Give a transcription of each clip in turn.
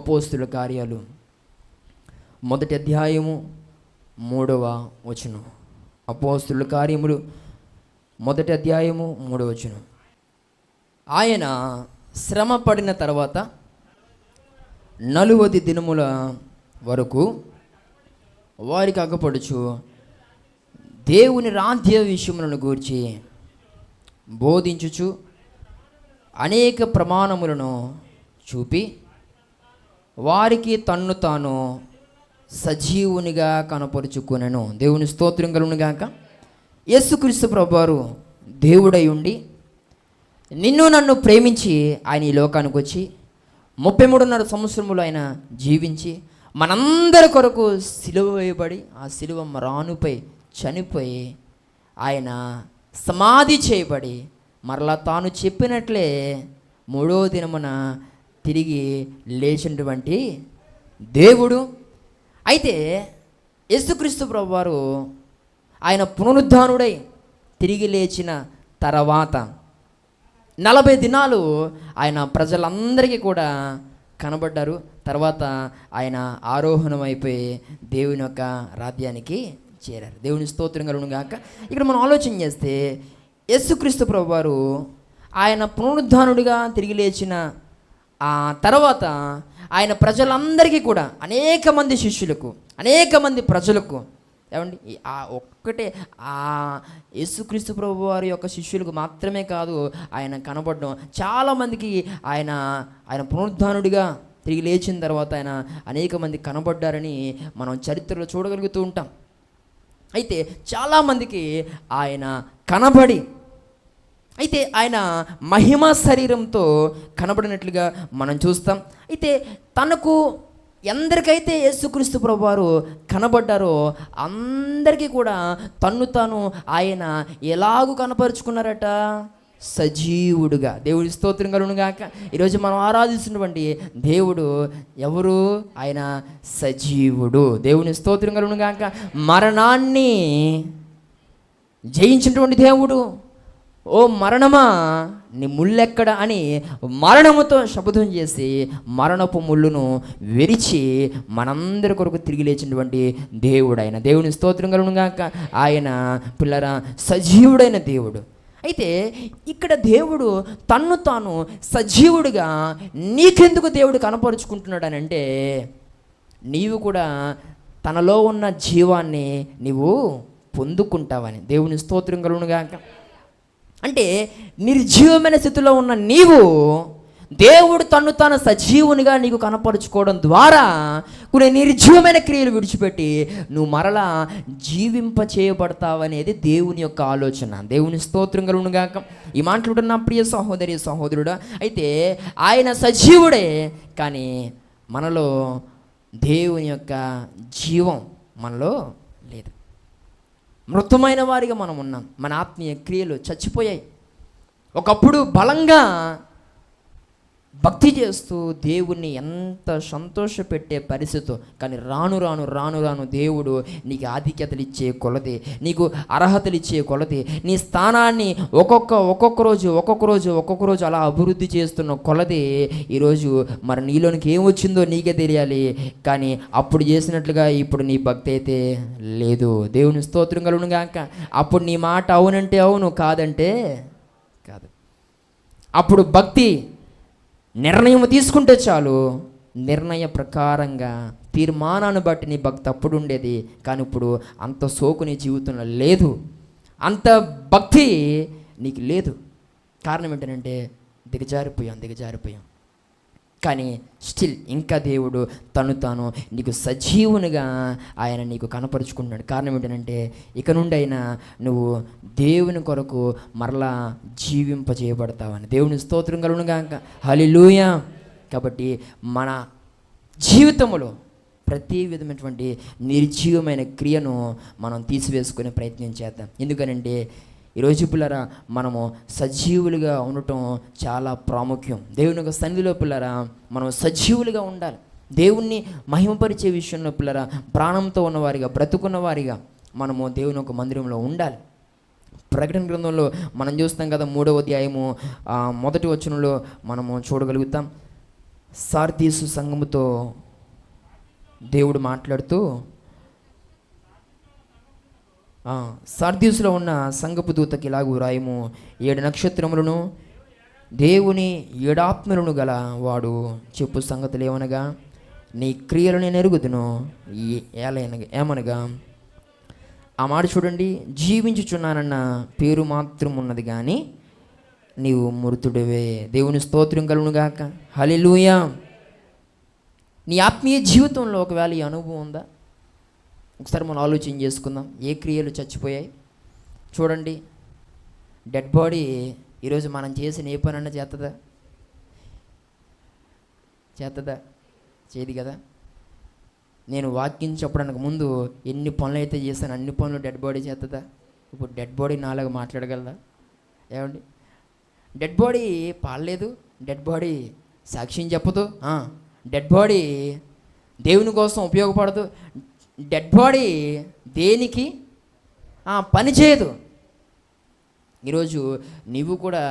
అపోస్తుల కార్యాలు 1వ అధ్యాయము 3వ వచనం. అపోస్తుల కార్యములు 1వ అధ్యాయము 3వ వచనం. ఆయన శ్రమ పడిన తర్వాత 40 దినముల వరకు వారికి అగ్గపడుచు దేవుని రాజ్య విషయములను గూర్చి బోధించుచు అనేక ప్రమాణములను చూపి వారికి తన్ను తాను సజీవునిగా కనపరుచుకొనెను. దేవుని స్తోత్రం కలుగును గాక. యేసుక్రీస్తు ప్రభువారు దేవుడై ఉండి నిన్ను నన్ను ప్రేమించి ఆయన ఈ లోకానికి వచ్చి 33.5 సంవత్సరములు ఆయన జీవించి మనందరి కొరకు సిలువ వేయబడి ఆ సిలువ రానుపై చనిపోయి ఆయన సమాధి చేయబడి మరలా తాను చెప్పినట్లే 3వ దినమున తిరిగి లేచినటువంటి దేవుడు. అయితే యేసుక్రీస్తు ప్రభువారు ఆయన పునరుద్ధానుడై తిరిగి లేచిన తర్వాత 40 దినాలు ఆయన ప్రజలందరికీ కూడా కనబడ్డారు. తర్వాత ఆయన ఆరోహణం అయిపోయి దేవుని యొక్క రాజ్యానికి చేరారు. దేవుని స్తోత్రం కలుగును గాక. ఇక్కడ మనం ఆలోచన చేస్తే యేసుక్రీస్తు ప్రభువారు ఆయన పునరుద్ధానుడిగా తిరిగి లేచిన ఆ తర్వాత ఆయన ప్రజలందరికీ కూడా అనేక మంది శిష్యులకు, అనేక మంది ప్రజలకు, ఏమండి ఆ ఒక్కటే ఆ యేసుక్రీస్తు ప్రభు వారి యొక్క శిష్యులకు మాత్రమే కాదు ఆయన కనబడడం, చాలామందికి ఆయన పునరుద్ధానుడిగా తిరిగి లేచిన తర్వాత ఆయన అనేక మంది కనబడ్డారని మనం చరిత్రలో చూడగలుగుతూ ఉంటాం. అయితే చాలామందికి ఆయన కనబడి, అయితే ఆయన మహిమ శరీరంతో కనబడినట్లుగా మనం చూస్తాం. అయితే తనకు ఎందరికైతే యేసుక్రీస్తు ప్రభువారు కనబడ్డారో అందరికీ కూడా తన్ను తాను ఆయన ఎలాగూ కనపరుచుకున్నారట? సజీవుడుగా. దేవుడి స్తోత్రం కలుగును గాక. ఈరోజు మనం ఆరాధిస్తున్నటువంటి దేవుడు ఎవరు? ఆయన సజీవుడు. దేవుని స్తోత్రం కలుగును గాక. మరణాన్ని జయించినటువంటి దేవుడు. ఓ మరణమా నీ ముళ్ళెక్కడ అని మరణముతో శపథం చేసి మరణపు ముళ్ళును విరిచి మనందరి కొరకు తిరిగి లేచినటువంటి దేవుడు ఆయన. దేవుని స్తోత్రం కలుగును గాక. ఆయన పిల్లరా సజీవుడైన దేవుడు. అయితే ఇక్కడ దేవుడు తన్ను తాను సజీవుడిగా నీకెందుకు దేవుడు కనపరుచుకుంటున్నాడు అని అంటే, నీవు కూడా తనలో ఉన్న జీవాన్ని నీవు పొందుకుంటావని. దేవుని స్తోత్రం కలుగును గాక. అంటే నిర్జీవమైన స్థితిలో ఉన్న నీవు దేవుడు తన్ను తాను సజీవునిగా నీకు కనపరుచుకోవడం ద్వారా కొన్ని నిర్జీవమైన క్రియలు విడిచిపెట్టి నువ్వు మరలా జీవింప చేయబడతావనేది దేవుని యొక్క ఆలోచన. దేవుని స్తోత్రం కలుగును గాక. ఈ మాటలు నా ప్రియ సహోదరి సహోదరుడా, అయితే ఆయన సజీవుడే, కానీ మనలో దేవుని యొక్క జీవం మనలో లేదు. మృతమైన వారిగా మనం ఉన్నాం. మన ఆత్మీయ క్రియలు చచ్చిపోయాయి. ఒకప్పుడు బలంగా భక్తి చేస్తూ దేవుణ్ణి ఎంత సంతోషపెట్టే పరిస్థితి, కానీ రాను రాను రాను రాను దేవుడు నీకు ఆధిక్యతలు ఇచ్చే కొలది, నీకు అర్హతలు ఇచ్చే కొలది, నీ స్థానాన్ని ఒక్కొక్క రోజు అలా అభివృద్ధి చేస్తున్న కొలది ఈరోజు మరి నీలోనికి ఏమొచ్చిందో నీకే తెలియాలి. కానీ అప్పుడు చేసినట్లుగా ఇప్పుడు నీ భక్తి అయితే లేదు. దేవుని స్తోత్రం కలుగును గాక. అప్పుడు నీ మాట అవునంటే అవును, కాదంటే కాదు. అప్పుడు భక్తి నిర్ణయం తీసుకుంటే చాలు, నిర్ణయ ప్రకారంగా తీర్మానాన్ని బట్టి నీ భక్తి అప్పుడు ఉండేది. కానీ ఇప్పుడు అంత సోకు నీ జీవితంలో లేదు, అంత భక్తి నీకు లేదు. కారణం ఏంటంటే దిగజారిపోయాం. కానీ స్టిల్ ఇంకా దేవుడు తను తాను నీకు సజీవునిగా ఆయన నీకు కనపరుచుకుంటున్నాడు. కారణం ఏంటంటే ఇక నుండి అయినా నువ్వు దేవుని కొరకు మరలా జీవింపజేయబడతావని. దేవుని స్తోత్రం కలుగును గాక. హల్లెలూయా. కాబట్టి మన జీవితంలో ప్రతి విధమైనటువంటి నిర్జీవమైన క్రియను మనం తీసివేసుకునే ప్రయత్నం చేద్దాం. ఎందుకనంటే ఈరోజు పిల్లరా మనము సజీవులుగా ఉండటం చాలా ప్రాముఖ్యం. దేవుని యొక్క సన్నిధిలో పిల్లరా మనం సజీవులుగా ఉండాలి. దేవుణ్ణి మహిమపరిచే విషయంలో పిల్లరా ప్రాణంతో ఉన్నవారిగా, బ్రతుకున్న వారిగా మనము దేవుని యొక్క మందిరంలో ఉండాలి. ప్రకటన గ్రంథంలో మనం చూస్తాం కదా, 3వ అధ్యాయము 1వ వచనంలో మనము చూడగలుగుతాం. సార్దీసు సంఘముతో దేవుడు మాట్లాడుతూ, సార్దీసులో ఉన్న సంఘపు దూతకి ఇలాగూ రాయము, 7 నక్షత్రములను దేవుని 7 ఆత్మలను గల వాడు చెప్పు సంగతులు ఏమనగా, నీ క్రియలను నేను ఎరుగుదును. ఏమనగా, ఆ మాట చూడండి, జీవించుచున్నానన్న పేరు మాత్రం ఉన్నది కానీ నీవు మృతుడివే. దేవుని స్తోత్రం కలుగునుగాక. హల్లెలూయా. నీ ఆత్మీయ జీవితంలో ఒకవేళ ఈ అనుభవం ఉందా? ఒకసారి మనం ఆలోచన చేసుకుందాం. ఏ క్రియలు చచ్చిపోయాయి? చూడండి, డెడ్ బాడీ ఈరోజు మనం చేసిన ఏ పని అన్నా చేస్తుందా? చేయదు కదా. నేను వాక్యం చెప్పడానికి ముందు ఎన్ని పనులు అయితే చేశాను అన్ని పనులు డెడ్ బాడీ చేస్తుందా? ఇప్పుడు డెడ్ బాడీ నాలాగా మాట్లాడగలదా? ఏమండి, డెడ్ బాడీ పాడలేదు, డెడ్ బాడీ సాక్ష్యం చెప్పదు, డెడ్ బాడీ దేవుని కోసం ఉపయోగపడదు, డెడ్ బాడీ దేనికి పని చేయదు. ఈరోజు నీవు కూడా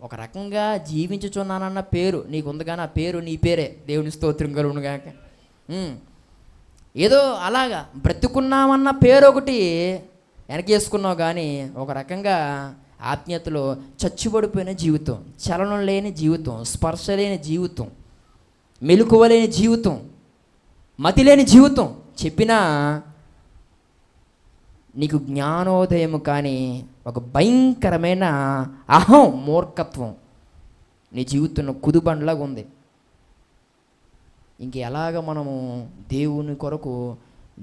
ఒక రకంగా జీవించుచున్నానన్న పేరు నీకు ఉంది, కానీ ఆ పేరు నీ పేరే. దేవుని స్తోత్రం కలుగునుగాక. ఏదో అలాగా బ్రతుకున్నామన్న పేరు ఒకటి వెనకేసుకున్నావు, కానీ ఒక రకంగా ఆత్మీయతలో చచ్చుబడిపోయిన జీవితం, చలనం లేని జీవితం, స్పర్శ లేని జీవితం, మెలకువ లేని జీవితం, మతి లేని జీవితం చెప్పినా నీకు జ్ఞానోదయము కానీ ఒక భయంకరమైన మూర్ఖత్వం నీ జీవితంలో కుదుబండ్లాగా ఉంది. ఇంక ఎలాగ మనము దేవుని కొరకు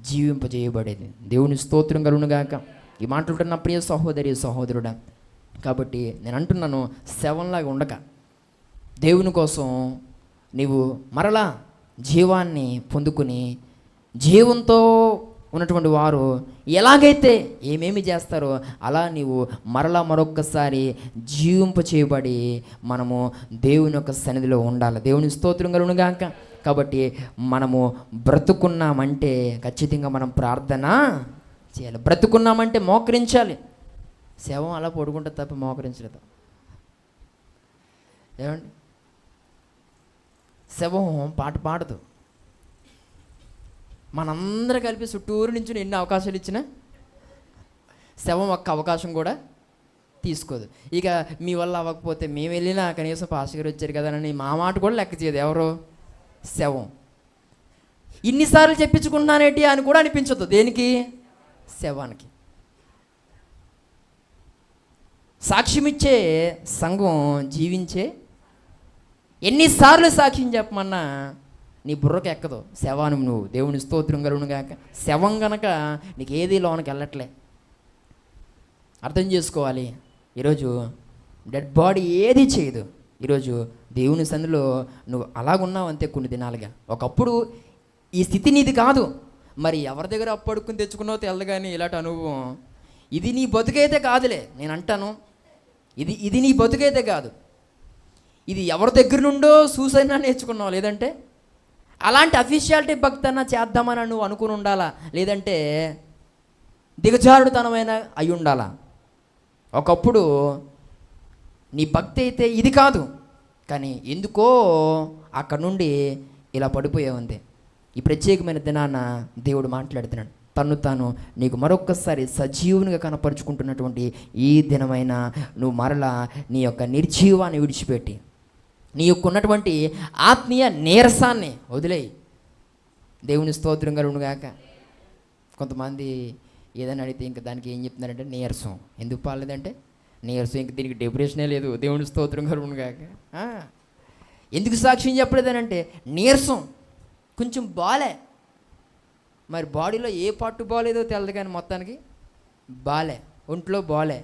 జీవింపజేయబడేది? దేవుని స్తోత్రం కలుగునుగాక. ఈ మాట్లాడుతున్న ప్రియ సహోదరి సహోదరుడా, కాబట్టి నేను అంటున్నాను, శవంలాగా ఉండక దేవుని కోసం నీవు మరలా జీవాన్ని పొందుకుని, జీవంతో ఉన్నటువంటి వారు ఎలాగైతే ఏమేమి చేస్తారో అలా నీవు మరలా మరొక్కసారి జీవింప చేయబడి మనము దేవుని యొక్క సన్నిధిలో ఉండాలి. దేవుని స్తోత్రం కలుగునుగాక. కాబట్టి మనము బ్రతుకున్నామంటే ఖచ్చితంగా మనం ప్రార్థన చేయాలి. బ్రతుకున్నామంటే మోకరించాలి. శవం అలా పడుకుంటే తప్ప మోకరించలేదు. ఏమండి, శవం పాట పాడదు. మనందరూ కలిపి చుట్టూరు నుంచి ఎన్ని అవకాశాలు ఇచ్చినా శవం ఒక్క అవకాశం కూడా తీసుకోదు. ఇక మీ వల్ల అవ్వకపోతే మేము వెళ్ళినా కనీసం పాస్టర్ గారు వచ్చారు కదా అని మా మాట కూడా లెక్క చేయదు. ఎవరో శవం. ఇన్నిసార్లు చెప్పించుకుంటున్నానేంటి అని కూడా అనిపించదు. దేనికి? శవానికి. సాక్ష్యమిచ్చే సంఘం జీవించే ఎన్నిసార్లు సాక్ష్యం చెప్పమన్నా నీ బుర్రకు ఎక్కదు. శవాను నువ్వు. దేవుని స్తోత్రం కలుగునుగాక. శవం గనక నీకు ఏది లోనకి వెళ్ళట్లే. అర్థం చేసుకోవాలి. ఈరోజు డెడ్ బాడీ ఏది చేయదు. ఈరోజు దేవుని సన్నిధిలో నువ్వు అలాగున్నావు అంతే కొన్ని దినాలుగా. ఒకప్పుడు ఈ స్థితి నీది కాదు. మరి ఎవరి దగ్గర అప్పడుకుని తెచ్చుకున్నావు తెలదు, కానీ ఇలాంటి అనుభవం ఇది నీ బతుకైతే కాదులే. నేను అంటాను, ఇది నీ బతుకైతే కాదు. ఇది ఎవరి దగ్గర నుండో చూసైనా నేర్చుకున్నావు, లేదంటే అలాంటి అఫీషియాలిటీ భక్తి అన్నా చేద్దామని నువ్వు అనుకుని ఉండాలా, లేదంటే దిగజారుడుతనమైన అయి ఉండాలా. ఒకప్పుడు నీ భక్తి అయితే ఇది కాదు, కానీ ఎందుకో అక్కడ నుండి ఇలా పడిపోయావు అంతే. ఈ ప్రత్యేకమైన దినాన దేవుడు మాట్లాడుతున్నాడు. తను తాను నీకు మరొక్కసారి సజీవునిగా కనపరుచుకుంటున్నటువంటి ఈ దినమైన నువ్వు మరలా నీ యొక్క నిర్జీవాన్ని విడిచిపెట్టి నీ యొక్క ఉన్నటువంటి ఆత్మీయ నీరసాన్ని వదిలేయి. దేవుని స్తోత్రం కలుగునుగాక. కొంతమంది ఏదైనా అడిగితే ఇంకా దానికి ఏం చెప్తున్నారంటే నీరసం. ఎందుకు పాలేదంటే నీరసం, ఇంక దీనికి డిప్రెషనే లేదు. దేవుని స్తోత్రం కలుగునుగాక. ఎందుకు సాక్ష్యం చెప్పలేదనంటే నీరసం, కొంచెం బాలే. మరి బాడీలో ఏ పట్టు బాలేదో తెలదు, కానీ మొత్తానికి బాలే, ఒంట్లో బాలే.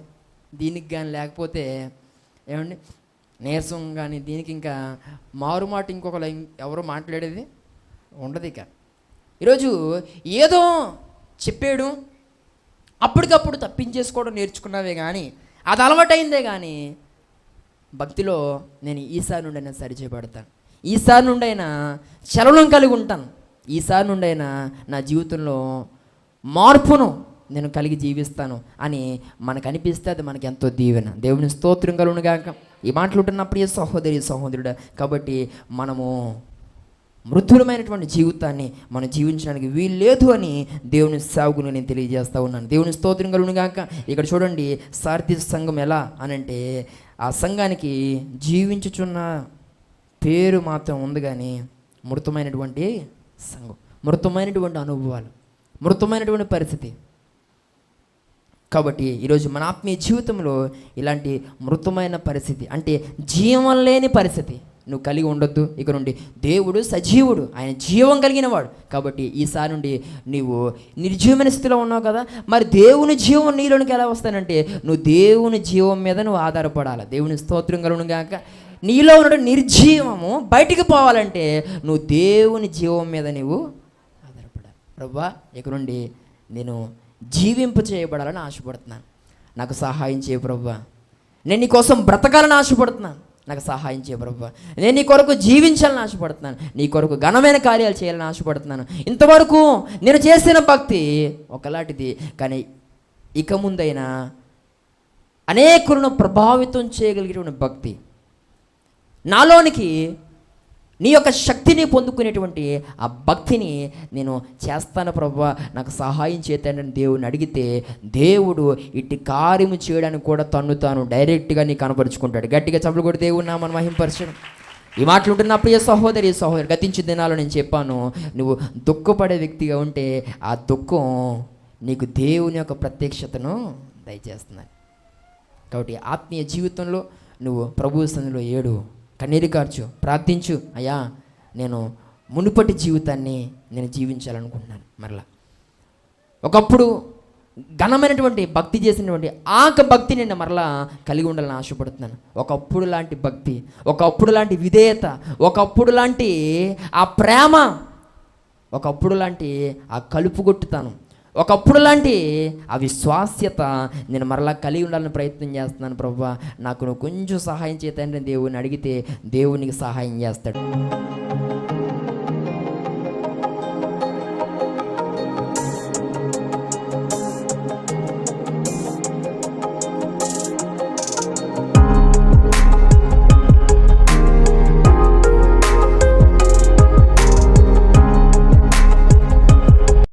దీనికి కానీ లేకపోతే ఏమండి నీరసం కానీ దీనికి ఇంకా మారుమాట ఇంకొకరు ఎవరో మాట్లాడేది ఉండదు. ఇక ఈరోజు ఏదో చెప్పాడు అప్పటికప్పుడు తప్పించేసుకోవడం నేర్చుకున్నావే కానీ అది అలవాటైందే, కానీ భక్తిలో నేను ఈసారి నుండి అయినా సరిచేయబడతాను, ఈసారి నుండి అయినా చలనం కలిగి ఉంటాను, ఈసారి నుండి అయినా నా జీవితంలో మార్పును నేను కలిగి జీవిస్తాను అని మనకు అనిపిస్తే అది మనకి ఎంతో దీవెన. దేవుని స్తోత్రం కలుగునుగాక. ఈ మాటలు ఉంటున్న ప్రియ సహోదరి సహోదరుడా, కాబట్టి మనము మృదులమైనటువంటి జీవితాన్ని మనం జీవించడానికి వీలు లేదు అని దేవుని సేవకుని నేను తెలియజేస్తూ ఉన్నాను. దేవుని స్తోత్రం కలుగును గాక. ఇక్కడ చూడండి, సార్ది సంఘం ఎలా అనంటే, ఆ సంఘానికి జీవించుచున్న పేరు మాత్రం ఉంది, కానీ మృతమైనటువంటి సంఘం, మృతమైనటువంటి అనుభవాలు, మృతమైనటువంటి పరిస్థితి. కాబట్టి ఈరోజు మన ఆత్మీయ జీవితంలో ఇలాంటి మృతమైన పరిస్థితి, అంటే జీవం లేని పరిస్థితి నువ్వు కలిగి ఉండొద్దు. ఇక నుండి దేవుడు సజీవుడు, ఆయన జీవం కలిగిన వాడు. కాబట్టి ఈసారి నుండి నీవు నిర్జీవమైన స్థితిలో ఉన్నావు కదా, మరి దేవుని జీవం నీలోనికి ఎలా వస్తానంటే, నువ్వు దేవుని జీవం మీద నువ్వు ఆధారపడాలి. దేవుని స్తోత్రం కలుగును గాక. నీలో ఉన్న నిర్జీవము బయటికి పోవాలంటే నువ్వు దేవుని జీవం మీద నువ్వు ఆధారపడాలి. ప్రభువా, ఇక నుండి నేను జీవింప చేయబడాలని ఆశపడుతున్నాను, నాకు సహాయం చేయ ప్రభువా. నేను నీ కోసం బ్రతకాలని ఆశపడుతున్నాను, నాకు సహాయం చేయ ప్రభువా. నేను నీ కొరకు జీవించాలని ఆశపడుతున్నాను, నీ కొరకు ఘనమైన కార్యాలు చేయాలని ఆశపడుతున్నాను. ఇంతవరకు నేను చేసిన భక్తి ఒకలాంటిది, కానీ ఇక ముందైనా అనేకులను ప్రభావితం చేయగలిగేటువంటి భక్తి, నాలోనికి నీ యొక్క శక్తిని పొందుకునేటువంటి ఆ భక్తిని నేను చేస్తాను ప్రభువా, నాకు సహాయం చేస్తానని దేవుని అడిగితే, దేవుడు ఇట్టి కార్యము చేయడానికి కూడా తాను డైరెక్ట్గా నీకు కనపరుచుకుంటాడు. గట్టిగా చప్పలు కొట్టి దేవుని నామమును మహింపరచను. ఈ మాటలు ఉంటున్న ప్రియ సహోదరి గతించిన దినాల్లో నేను చెప్పాను, నువ్వు దుఃఖపడే వ్యక్తిగా ఉంటే ఆ దుఃఖం నీకు దేవుని యొక్క ప్రత్యక్షతను దయచేస్తున్నాను. కాబట్టి ఆత్మీయ జీవితంలో నువ్వు ప్రభు సన్నిధిలో ఏడు, కన్నీరు కార్చు, ప్రార్థించు, అయ్యా నేను మునుపటి జీవితాన్ని నేను జీవించాలనుకుంటున్నాను. మరలా ఒకప్పుడు ఘనమైనటువంటి భక్తి చేసినటువంటి ఆ భక్తి నేను మరలా కలిగి ఉండాలని ఆశపడుతున్నాను. ఒకప్పుడు లాంటి భక్తి, ఒకప్పుడు లాంటి విధేయత, ఒకప్పుడు లాంటి ఆ ప్రేమ, ఒకప్పుడు లాంటి ఆ కలుపుగొట్టుతాను, ఒకప్పుడు లాంటి ఆ విశ్వాస్యత నేను మరలా కలిగి ఉండాలని ప్రయత్నం చేస్తున్నాను. ప్రభువా, నాకు నువ్వు కొంచెం సహాయం చేస్తానని దేవుని అడిగితే దేవునికి సహాయం చేస్తాడు.